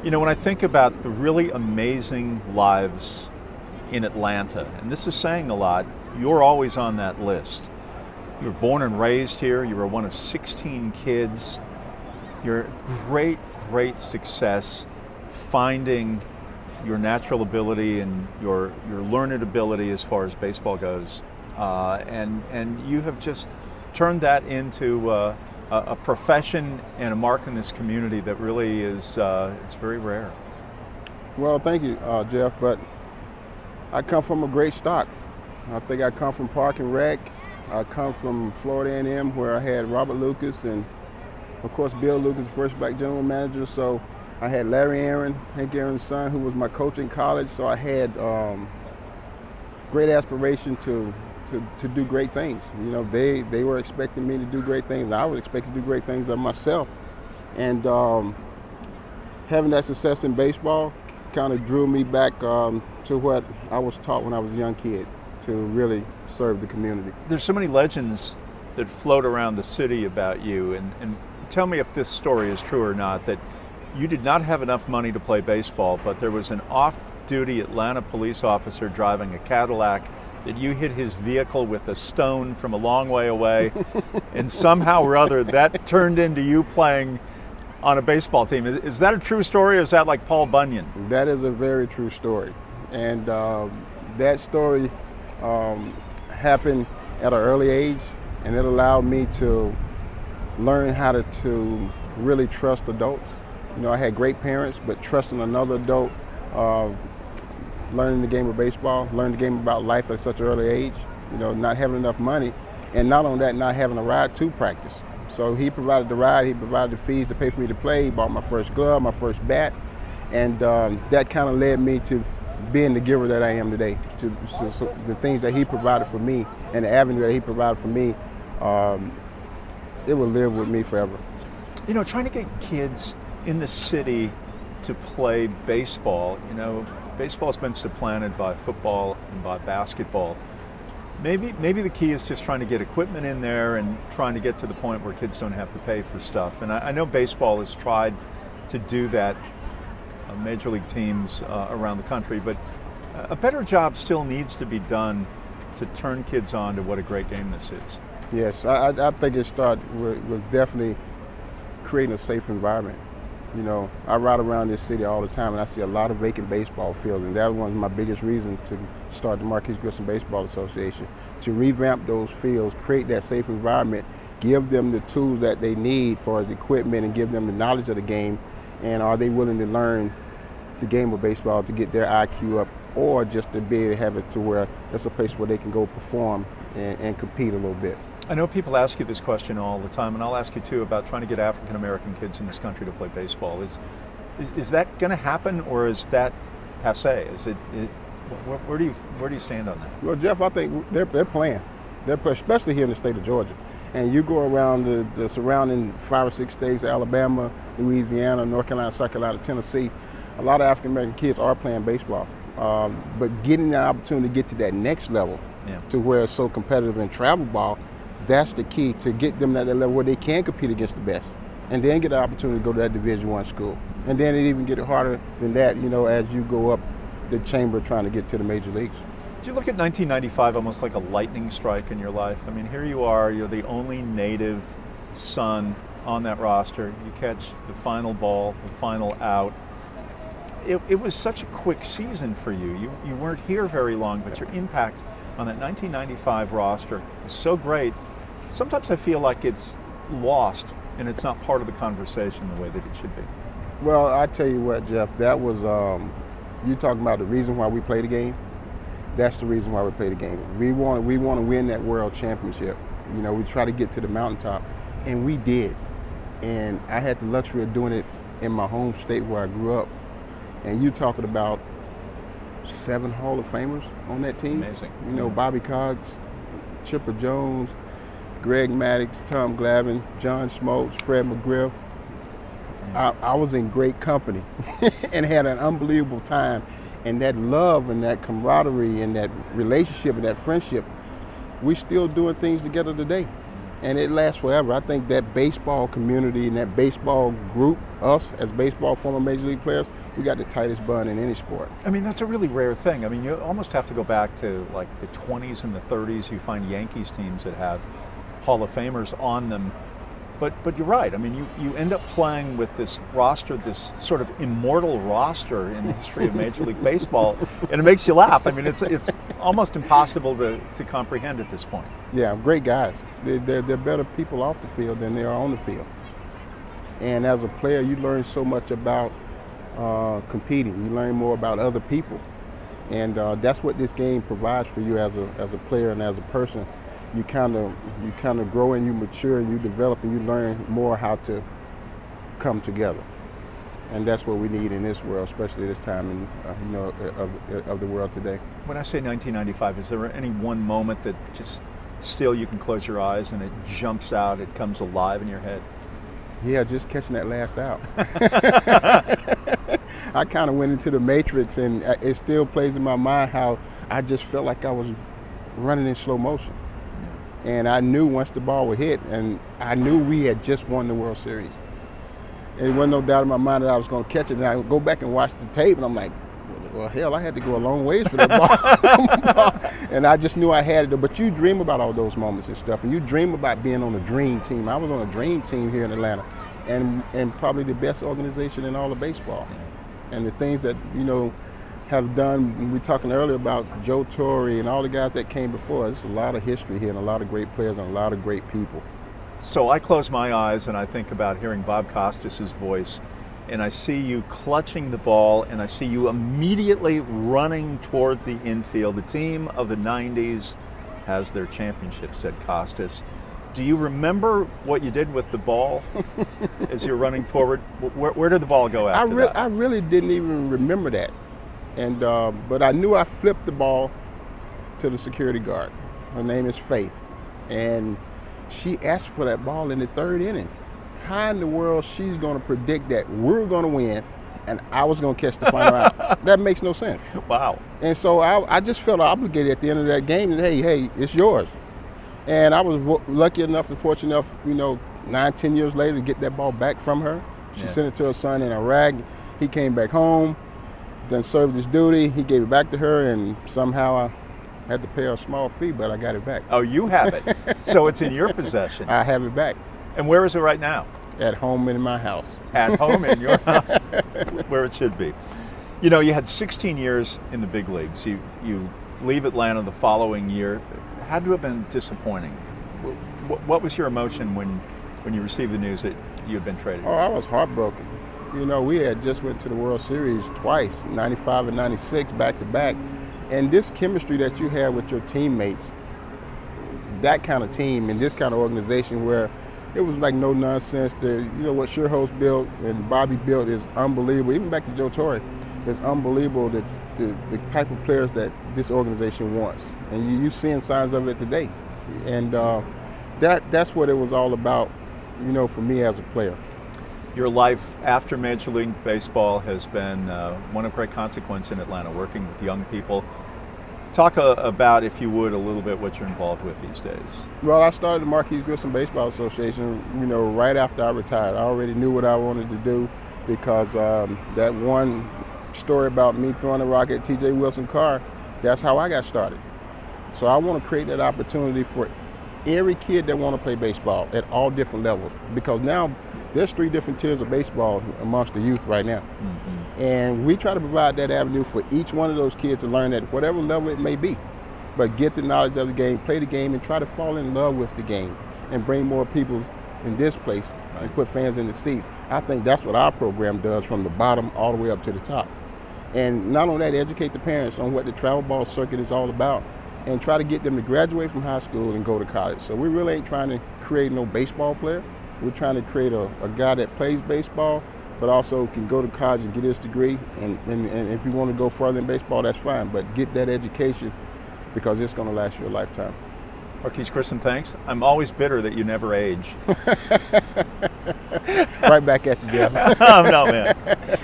You know, when I think about the really amazing lives in Atlanta, and this is saying a lot, you're always on that list. You were born and raised here. You were one of 16 kids. Your great success finding your natural ability and your learned ability as far as baseball goes. And you have just turned that into a profession and a mark in this community that really is, it's very rare. Well, thank you, Jeff, but I come from a great stock. I think I come from Park and Rec. I come from Florida A&M, where I had Robert Lucas and, of course, Bill Lucas, the first black general manager. So I had Larry Aaron, Hank Aaron's son, who was my coach in college. So I had great aspiration to do great things. You know, they were expecting me to do great things. I was expected to do great things of myself. And having that success in baseball kind of drew me back to what I was taught when I was a young kid, to really serve the community. There's so many legends that float around the city about you, and tell me if this story is true or not, that you did not have enough money to play baseball, but there was an off-duty Atlanta police officer driving a Cadillac that you hit his vehicle with a stone from a long way away, and somehow or other that turned into you playing on a baseball team. Is that a true story, or is that like Paul Bunyan? That is a very true story. And that story happened at an early age, and it allowed me to learn how to really trust adults. You know, I had great parents, but trusting another adult, learning the game of baseball, learning the game about life at such an early age, you know, not having enough money, and not only that, not having a ride to practice. So he provided the ride, he provided the fees to pay for me to play, he bought my first glove, my first bat, and that kind of led me to being the giver that I am today. So the things that he provided for me and the avenue that he provided for me, it will live with me forever. You know, trying to get kids in the city to play baseball, you know, baseball's been supplanted by football and by basketball. Maybe the key is just trying to get equipment in there and trying to get to the point where kids don't have to pay for stuff. And I know baseball has tried to do that, major league teams around the country, but a better job still needs to be done to turn kids on to what a great game this is. Yes, I think it starts with definitely creating a safe environment. You know, I ride around this city all the time and I see a lot of vacant baseball fields, and that was one of my biggest reasons to start the Marquis Grissom Baseball Association, to revamp those fields, create that safe environment, give them the tools that they need for as equipment, and give them the knowledge of the game. And are they willing to learn the game of baseball to get their IQ up, or just to be able to have it to where it's a place where they can go perform and compete a little bit. I know people ask you this question all the time, and I'll ask you too, about trying to get African-American kids in this country to play baseball. Is that going to happen, or is that passé? Where do you stand on that? Well, Jeff, I think they're playing. Especially here in the state of Georgia. And you go around the surrounding 5 or 6 states, Alabama, Louisiana, North Carolina, South Carolina, Tennessee, a lot of African-American kids are playing baseball. But getting that opportunity to get to that next level, to where it's so competitive in travel ball, that's the key, to get them at that level where they can compete against the best, and then get an opportunity to go to that Division I school. And then it even get harder than that, you know, as you go up the chamber trying to get to the major leagues. Do you look at 1995 almost like a lightning strike in your life? I mean, here you are, you're the only native son on that roster. You catch the final ball, the final out. It was such a quick season for you. You weren't here very long, but your impact on that 1995 roster was so great. Sometimes I feel like it's lost and it's not part of the conversation the way that it should be. Well, I tell you what, Jeff, that was, you talking about the reason why we play the game. That's the reason why we play the game. We want to win that world championship. You know, we try to get to the mountaintop, and we did. And I had the luxury of doing it in my home state where I grew up. And you talking about 7 Hall of Famers on that team. Amazing. You know, Bobby Cogs, Chipper Jones, Greg Maddux, Tom Glavine, John Smoltz, Fred McGriff. I was in great company and had an unbelievable time. And that love and that camaraderie and that relationship and that friendship, we still doing things together today. and it lasts forever. I think that baseball community and that baseball group, us as baseball former major league players, we got the tightest bond in any sport. I mean, that's a really rare thing. I mean, you almost have to go back to like the 20s and the 30s. You find Yankees teams that have Hall of Famers on them. But you're right. I mean, you end up playing with this roster, this sort of immortal roster in the history of Major League Baseball, and it makes you laugh. I mean, it's almost impossible to comprehend at this point. Yeah, great guys. They're better people off the field than they are on the field. And as a player, you learn so much about competing. You learn more about other people, and that's what this game provides for you as a player and as a person. You kind of grow and you mature and you develop and you learn more how to come together, and that's what we need in this world, especially this time of the world today. When I say 1995, is there any one moment that just still you can close your eyes and it jumps out, it comes alive in your head? Yeah, just catching that last out. I kind of went into the Matrix, and it still plays in my mind how I just felt like I was running in slow motion. And I knew once the ball would hit, and I knew we had just won the World Series. And there wasn't no doubt in my mind that I was going to catch it. And I would go back and watch the tape, and I'm like, well, hell, I had to go a long ways for that ball. And I just knew I had it. But you dream about all those moments and stuff, and you dream about being on a dream team. I was on a dream team here in Atlanta, and probably the best organization in all of baseball. And the things that, have done, we were talking earlier about Joe Torre and all the guys that came before us. There's a lot of history here and a lot of great players and a lot of great people. So I close my eyes and I think about hearing Bob Costas's voice, and I see you clutching the ball, and I see you immediately running toward the infield. The team of the 90s has their championship, said Costas. Do you remember what you did with the ball as you're running forward? Where did the ball go after that? I really didn't even remember that. And but I knew I flipped the ball to the security guard. Her name is Faith, and she asked for that ball in the third inning. How in the world she's going to predict that we're going to win and I was going to catch the final out? That makes no sense. Wow. And so I just felt obligated at the end of that game that, hey, it's yours. And I was lucky enough and fortunate enough, 9-10 years later to get that ball back from her. She sent it to her son in Iraq. He came back home, then served his duty. He gave it back to her, and somehow I had to pay her a small fee, but I got it back. Oh, you have it. So it's in your possession. I have it back. And where is it right now? At home in my house. At home in your house, where it should be. You had 16 years in the big leagues. You leave Atlanta the following year. Had to have been disappointing. What was your emotion when you received the news that you had been traded? Oh, I was heartbroken. We had just went to the World Series twice, 95 and 96, back to back. And this chemistry that you have with your teammates, that kind of team and this kind of organization where it was like no nonsense. What Sherhost built and Bobby built is unbelievable. Even back to Joe Torre, it's unbelievable that the type of players that this organization wants. And you're seeing signs of it today. And that's what it was all about, for me as a player. Your life after Major League Baseball has been one of great consequence in Atlanta, working with young people. Talk about, if you would, a little bit what you're involved with these days. Well, I started the Marquis Grissom Baseball Association, right after I retired. I already knew what I wanted to do because that one story about me throwing a rock at T.J. Wilson Carr, that's how I got started. So I want to create that opportunity for every kid that want to play baseball at all different levels, because now there's 3 different tiers of baseball amongst the youth right now. Mm-hmm. And we try to provide that avenue for each one of those kids to learn at whatever level it may be, but get the knowledge of the game, play the game, and try to fall in love with the game and bring more people in this place and put fans in the seats. I think that's what our program does, from the bottom all the way up to the top. And not only that, educate the parents on what the travel ball circuit is all about, and try to get them to graduate from high school and go to college. So we really ain't trying to create no baseball player. We're trying to create a guy that plays baseball, but also can go to college and get his degree. And if you want to go further in baseball, that's fine. But get that education, because it's going to last you a lifetime. Marquis Grissom, thanks. I'm always bitter that you never age. Right back at you, Jeff. No, man.